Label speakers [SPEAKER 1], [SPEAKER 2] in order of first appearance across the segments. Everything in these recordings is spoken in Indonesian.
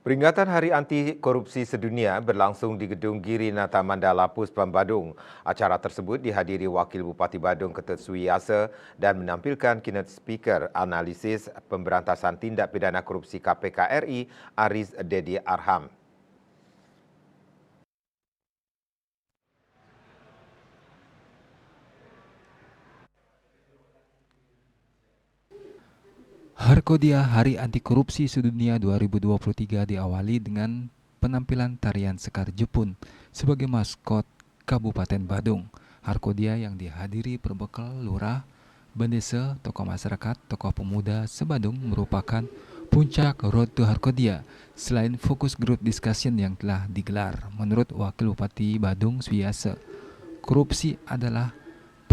[SPEAKER 1] Peringatan Hari Anti Korupsi Sedunia berlangsung di Gedung Girinata Mandala Puspam Badung. Acara tersebut dihadiri Wakil Bupati Badung Ketut Suiyasa dan menampilkan keynote speaker analisis pemberantasan tindak pidana korupsi KPK RI Aris Dedi Arham.
[SPEAKER 2] Harkodia Hari Anti Korupsi Sedunia 2023 diawali dengan penampilan tarian Sekar Jepun sebagai maskot Kabupaten Badung. Harkodia yang dihadiri berbekal lurah, bendesa, tokoh masyarakat, tokoh pemuda sebadung merupakan puncak Road to Harkodia. Selain fokus group discussion yang telah digelar, menurut Wakil Bupati Badung Suiyasa, korupsi adalah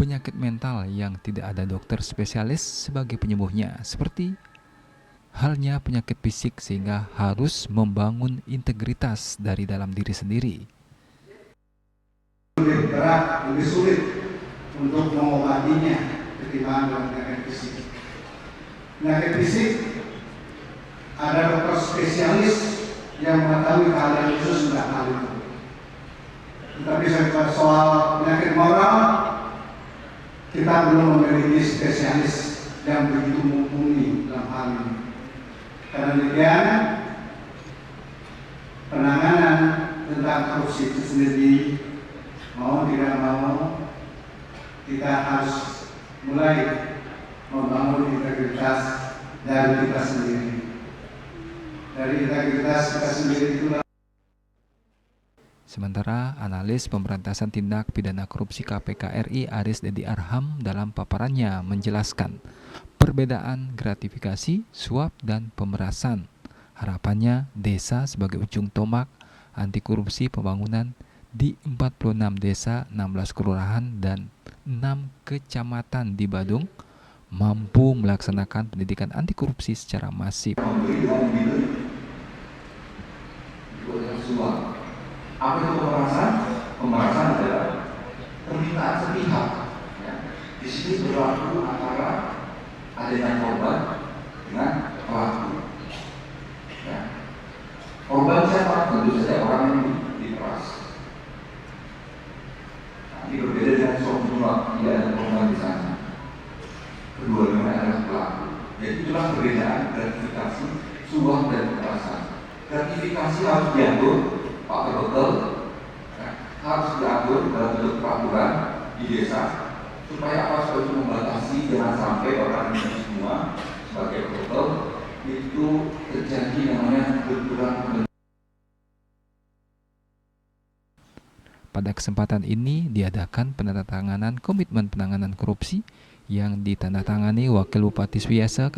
[SPEAKER 2] penyakit mental yang tidak ada dokter spesialis sebagai penyembuhnya, seperti halnya penyakit fisik, sehingga harus membangun integritas dari dalam diri sendiri.
[SPEAKER 3] Lebih berat, lebih sulit untuk mengobatinya ketimbang dengan penyakit fisik. Penyakit fisik ada dokter spesialis yang mengetahui hal yang khusus tentang hal itu. Tetapi soal penyakit moral, kita belum memiliki spesialis yang begitu mumpuni dalam hal ini. Karena demikian, penanganan tentang korupsi itu sendiri, mau tidak mau, kita harus mulai membangun integritas dari kita sendiri. Dari integritas kita sendiri itulah.
[SPEAKER 2] Sementara analis pemberantasan tindak pidana korupsi KPK RI Aris Dedi Arham dalam paparannya menjelaskan perbedaan gratifikasi, suap, dan pemerasan. Harapannya desa sebagai ujung tombak anti korupsi pembangunan di 46 desa, 16 kelurahan, dan 6 kecamatan di Badung mampu melaksanakan pendidikan anti korupsi secara masif.
[SPEAKER 4] Apa itu pemerasan? Pemerasan adalah permintaan sepihak. Ya. Di sini berlaku antara adanya korban dengan pelaku. Ya. Korban siapa? Tentu saja orang yang diperas. Nah, ini berbeda dengan suap menyuap, tidak ada korban di sana. Keduanya adalah pelaku. Jadi itulah perbedaan gratifikasi, suap, dan pemerasan. Gratifikasi harus diatur, betul, harus diatur dalam bentuk peraturan di desa supaya apa itu membatasi jangan sampai orang ini semua sebagai betul itu terjadi namanya benturan.
[SPEAKER 2] Pada kesempatan ini diadakan penandatanganan komitmen penanganan korupsi yang ditandatangani Wakil Bupati Suiyasa,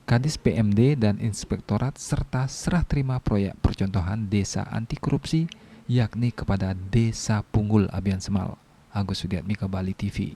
[SPEAKER 2] Kadis PMD, dan Inspektorat, serta serah terima proyek percontohan desa anti korupsi yakni kepada Desa Punggul Abian Semal. Agus Sudiatmika, Bali TV.